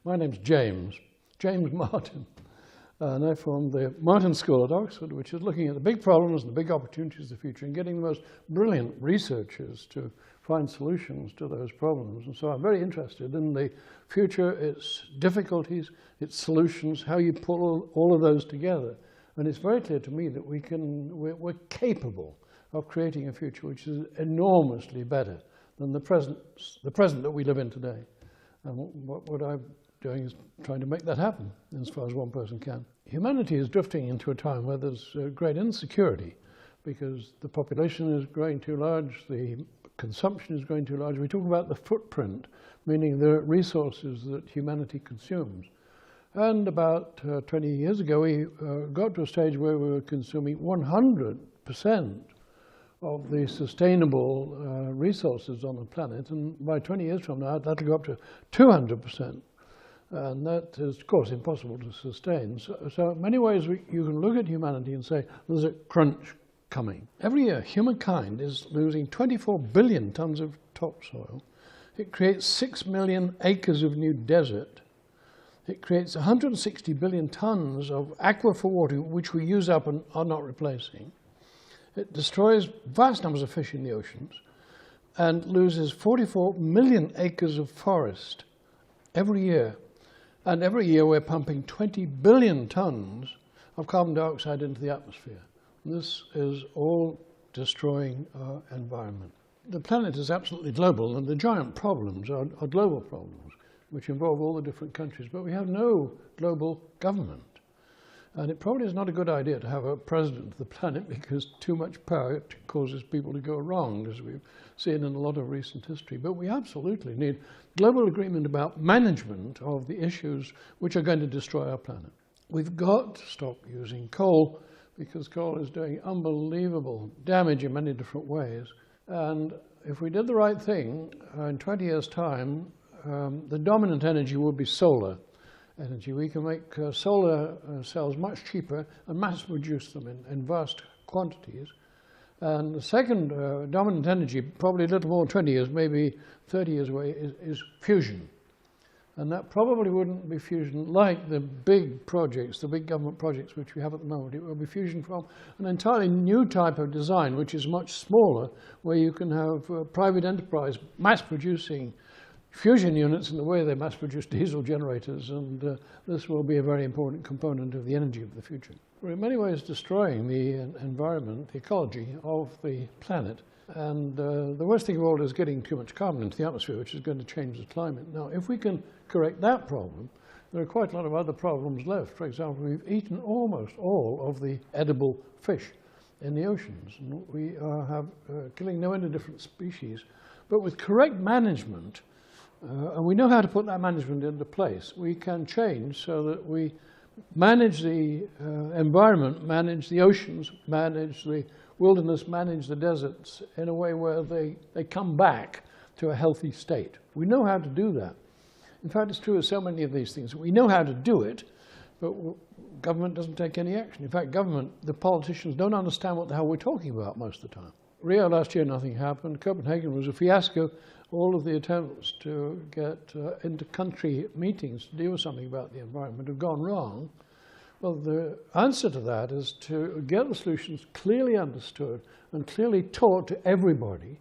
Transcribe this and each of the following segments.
My name's James Martin, and I formed the Martin School at Oxford, which is looking at the big problems and the big opportunities of the future and getting the most brilliant researchers to find solutions to those problems. And so I'm very interested in the future, its difficulties, its solutions, how you pull all of those together. And it's very clear to me that we're capable of creating a future which is enormously better than the present that we live in today. And what I'm doing is trying to make that happen as far as one person can. Humanity is drifting into a time where there's great insecurity because the population is growing too large, the consumption is growing too large. We talk about the footprint, meaning the resources that humanity consumes. And about 20 years ago, we got to a stage where we were consuming 100% of the sustainable resources on the planet, and by 20 years from now that'll go up to 200%, and that is of course impossible to sustain. So in many ways you can look at humanity and say there's a crunch coming. Every year humankind is losing 24 billion tons of topsoil. It creates 6 million acres of new desert. It creates 160 billion tons of aquifer water which we use up and are not replacing. It destroys vast numbers of fish in the oceans and loses 44 million acres of forest every year. And every year we're pumping 20 billion tons of carbon dioxide into the atmosphere. This is all destroying our environment. The planet is absolutely global, and the giant problems are global problems, which involve all the different countries, but we have no global government. And it probably is not a good idea to have a president of the planet because too much power causes people to go wrong, as we've seen in a lot of recent history. But we absolutely need global agreement about management of the issues which are going to destroy our planet. We've got to stop using coal because coal is doing unbelievable damage in many different ways. And if we did the right thing, in 20 years' time, the dominant energy would be solar energy. We can make solar cells much cheaper and mass produce them in vast quantities. And the second dominant energy, probably a little more than 20 years, maybe 30 years away, is fusion. And that probably wouldn't be fusion like the big projects, the big government projects which we have at the moment. It will be fusion from an entirely new type of design, which is much smaller, where you can have private enterprise mass producing fusion units in the way they mass produce diesel generators, and this will be a very important component of the energy of the future. We're in many ways destroying the environment, the ecology of the planet, and the worst thing of all is getting too much carbon into the atmosphere, which is going to change the climate. Now, if we can correct that problem, there are quite a lot of other problems left. For example, we've eaten almost all of the edible fish in the oceans, and we have killing no end of different species. But with correct management, and we know how to put that management into place, we can change so that we manage the environment, manage the oceans, manage the wilderness, manage the deserts in a way where they come back to a healthy state. We know how to do that. In fact, it's true of so many of these things. We know how to do it, but government doesn't take any action. In fact, the politicians don't understand what the hell we're talking about most of the time. Rio last year, nothing happened. Copenhagen was a fiasco. All of the attempts to get inter-country meetings to deal with something about the environment have gone wrong. Well, the answer to that is to get the solutions clearly understood and clearly taught to everybody.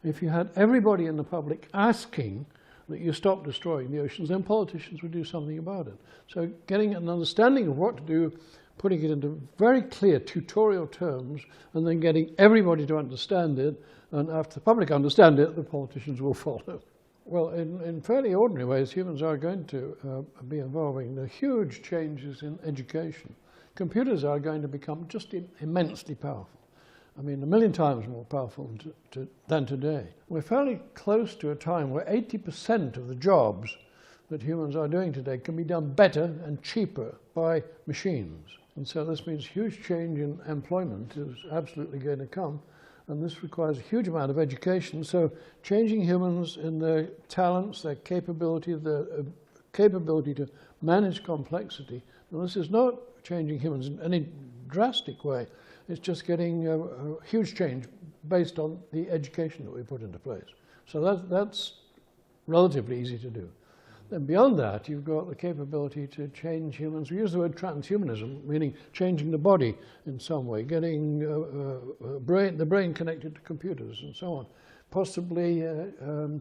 If you had everybody in the public asking that you stop destroying the oceans, then politicians would do something about it. So getting an understanding of what to do, putting it into very clear tutorial terms, and then getting everybody to understand it, and after the public understand it, the politicians will follow. Well, in fairly ordinary ways, humans are going to be evolving. There are huge changes in education. Computers are going to become just immensely powerful. I mean, 1,000,000 times more powerful than today. We're fairly close to a time where 80% of the jobs that humans are doing today can be done better and cheaper by machines. And so this means huge change in employment is absolutely going to come. And this requires a huge amount of education. So changing humans in their talents, their capability, the capability to manage complexity. And this is not changing humans in any drastic way. It's just getting a huge change based on the education that we put into place. So that's relatively easy to do. And beyond that, you've got the capability to change humans. We use the word transhumanism, meaning changing the body in some way, getting the brain connected to computers and so on. Possibly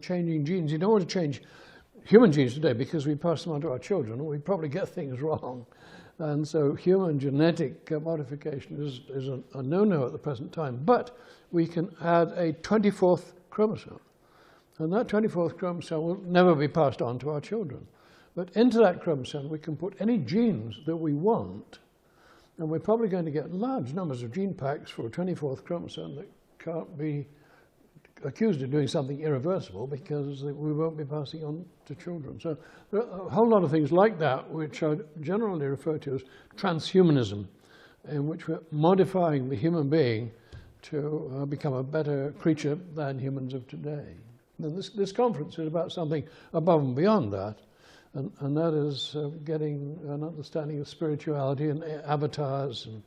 changing genes. You don't want to change human genes today because we pass them on to our children, and we probably get things wrong. And so human genetic modification is a no-no at the present time. But we can add a 24th chromosome. And that 24th chromosome will never be passed on to our children. But into that chromosome, we can put any genes that we want. And we're probably going to get large numbers of gene packs for a 24th chromosome that can't be accused of doing something irreversible because we won't be passing on to children. So there are a whole lot of things like that which I generally refer to as transhumanism, in which we're modifying the human being to become a better creature than humans of today. Now this conference is about something above and beyond that, and that is getting an understanding of spirituality and avatars and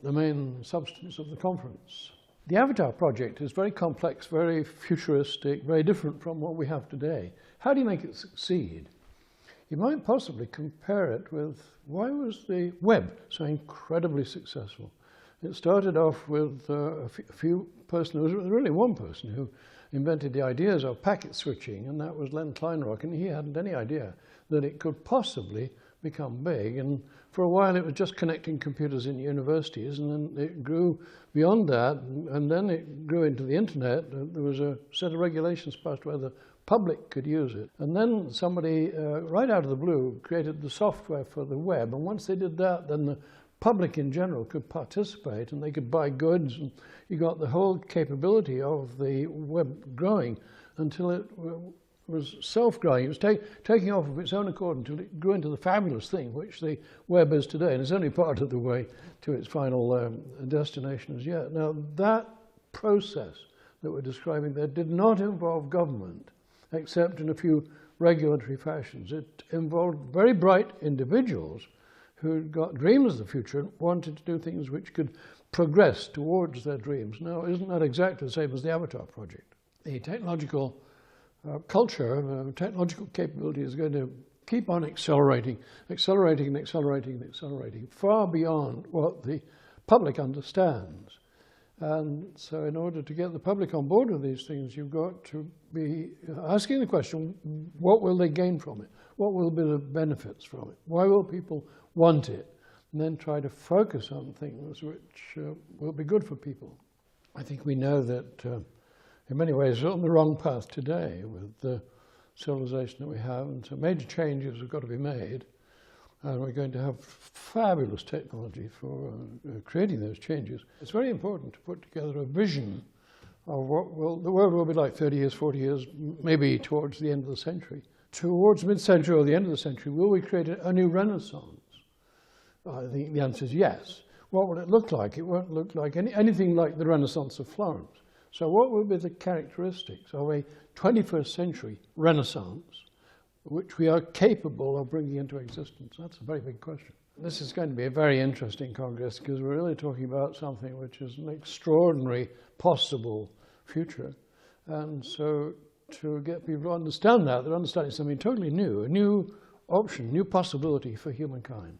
the main substance of the conference. The Avatar project is very complex, very futuristic, very different from what we have today. How do you make it succeed? You might possibly compare it with why was the web so incredibly successful? It started off with a few persons, it was really one person who invented the ideas of packet switching, and that was Len Kleinrock, and he hadn't any idea that it could possibly become big. And for a while it was just connecting computers in universities, and then it grew beyond that, and then it grew into the internet. There was a set of regulations passed where the public could use it. And then somebody, right out of the blue, created the software for the web, and once they did that, then the public in general could participate, and they could buy goods, and you got the whole capability of the web growing until it was self-growing. It was taking off of its own accord until it grew into the fabulous thing which the web is today, and it's only part of the way to its final destination as yet. Now, that process that we're describing there did not involve government, except in a few regulatory fashions. It involved very bright individuals who got dreams of the future and wanted to do things which could progress towards their dreams. Now, isn't that exactly the same as the Avatar project? The technological culture, technological capability is going to keep on accelerating, far beyond what the public understands. And so in order to get the public on board with these things, you've got to be asking the question, what will they gain from it? What will be the benefits from it? Why will people want it? And then try to focus on things which will be good for people. I think we know that in many ways we're on the wrong path today with the civilization that we have, and so major changes have got to be made, and we're going to have fabulous technology for creating those changes. It's very important to put together a vision of what the world will be like 30 years, 40 years, maybe towards the end of the century. Towards mid-century or the end of the century, will we create a new renaissance? I think the answer is yes. What will it look like? It won't look like anything like the Renaissance of Florence. So what will be the characteristics of a 21st century Renaissance which we are capable of bringing into existence? That's a very big question. This is going to be a very interesting Congress because we're really talking about something which is an extraordinary possible future. And so to get people to understand that, they're understanding something totally new, a new option, new possibility for humankind.